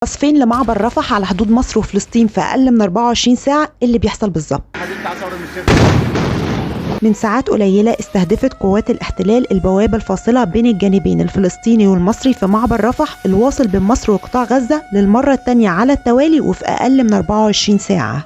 قصفين لمعبر رفح على حدود مصر وفلسطين في أقل من 24 ساعة. اللي بيحصل بالظبط من ساعات قليلة استهدفت قوات الاحتلال البوابة الفاصلة بين الجانبين الفلسطيني والمصري في معبر رفح الواصل بين مصر وقطاع غزة للمرة الثانية على التوالي وفي أقل من 24 ساعة.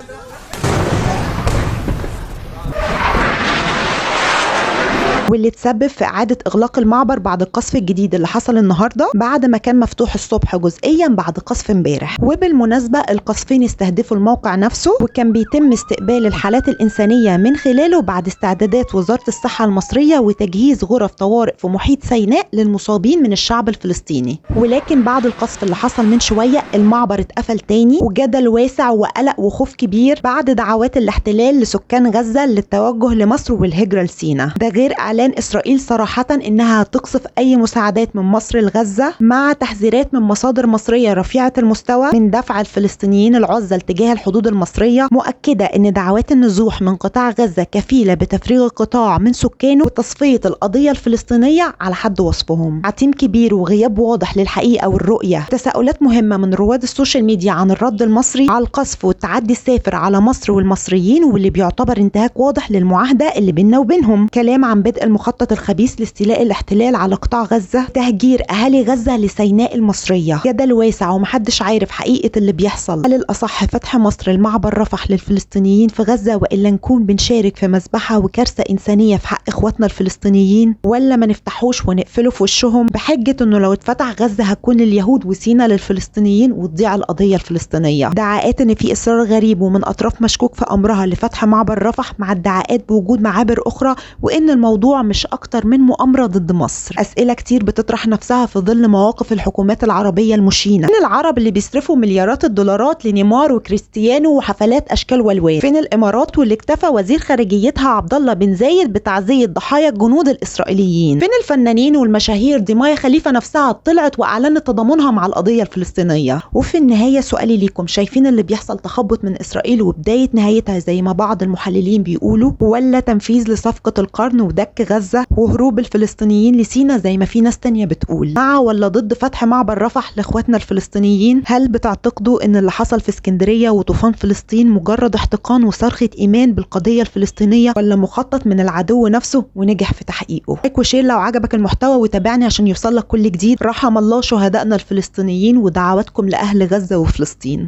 واللي تسبب في إعادة إغلاق المعبر بعد القصف الجديد اللي حصل النهاردة بعد ما كان مفتوح الصبح جزئيا بعد قصف امبارح. وبالمناسبة القصفين استهدفوا الموقع نفسه وكان بيتم استقبال الحالات الإنسانية من خلاله بعد استعدادات وزارة الصحة المصرية وتجهيز غرف طوارئ في محيط سيناء للمصابين من الشعب الفلسطيني. ولكن بعد القصف اللي حصل من شوية المعبر اتقفل تاني وجدل واسع وقلق وخوف كبير بعد دعوات الاحتلال لسكان غزة للتوجه لمصر والهجرة لسيناء. ده غير إعلان إسرائيل صراحة إنها تقصف أي مساعدات من مصر لغزة مع تحذيرات من مصادر مصرية رفيعة المستوى من دفع الفلسطينيين العزل تجاه الحدود المصرية، مؤكدة إن دعوات النزوح من قطاع غزة كفيلة بتفريغ القطاع من سكانه وتصفية القضية الفلسطينية على حد وصفهم. عتيم كبير وغياب واضح للحقيقة والرؤية، تساؤلات مهمة من رواد السوشيال ميديا عن الرد المصري على القصف والتعدي السافر على مصر والمصريين واللي بيعتبر انتهاك واضح للمعاهدة اللي بيننا وبينهم. كلام عن بدء المخطط الخبيث لاستيلاء الاحتلال على قطاع غزة، تهجير أهالي غزة لسيناء المصرية، جدل واسع ومحدش عارف حقيقة اللي بيحصل. هل الأصح فتح مصر المعبر رفح للفلسطينيين في غزة وإلا نكون بنشارك في مذبحة وكارثة إنسانية في حق إخواتنا الفلسطينيين، ولا ما نفتحوش ونقفله في وشهم بحجة إنه لو اتفتح غزة هتكون اليهود وسينا للفلسطينيين وتضيع القضية الفلسطينية؟ دعاءات إن في إصرار غريب ومن أطراف مشكوك في أمرها لفتح معبر رفح مع ادعاءات بوجود معابر أخرى وإن الموضوع مش أكتر من مؤامرة ضد مصر. أسئلة كتير بتطرح نفسها في ظل مواقف الحكومات العربية المشينة. فين العرب اللي بيصرفوا مليارات الدولارات لنيمار وكريستيانو وحفلات أشكال والوان؟ فين الإمارات واللي اكتفى وزير خارجيتها عبد الله بن زايد بتعزية ضحايا الجنود الإسرائيليين؟ فين الفنانين والمشاهير دي مايا خليفة نفسها طلعت وأعلنت تضامنها مع القضية الفلسطينية؟ وفي النهاية سؤالي ليكم، شايفين اللي بيحصل تخبط من إسرائيل وبداية نهايتها زي ما بعض المحللين بيقولوا، ولا تنفيذ لصفقة القرن ودك غزة وهروب الفلسطينيين لسينا زي ما في ناس تانية بتقول؟ مع ولا ضد فتح معبر رفح لاخواتنا الفلسطينيين؟ هل بتعتقدوا ان اللي حصل في اسكندرية وطوفان فلسطين مجرد احتقان وصرخة ايمان بالقضية الفلسطينية ولا مخطط من العدو نفسه ونجح في تحقيقه؟ لايك وشير لو عجبك المحتوى وتابعني عشان يوصلك كل جديد. رحم الله شهدائنا الفلسطينيين ودعواتكم لأهل غزة وفلسطين.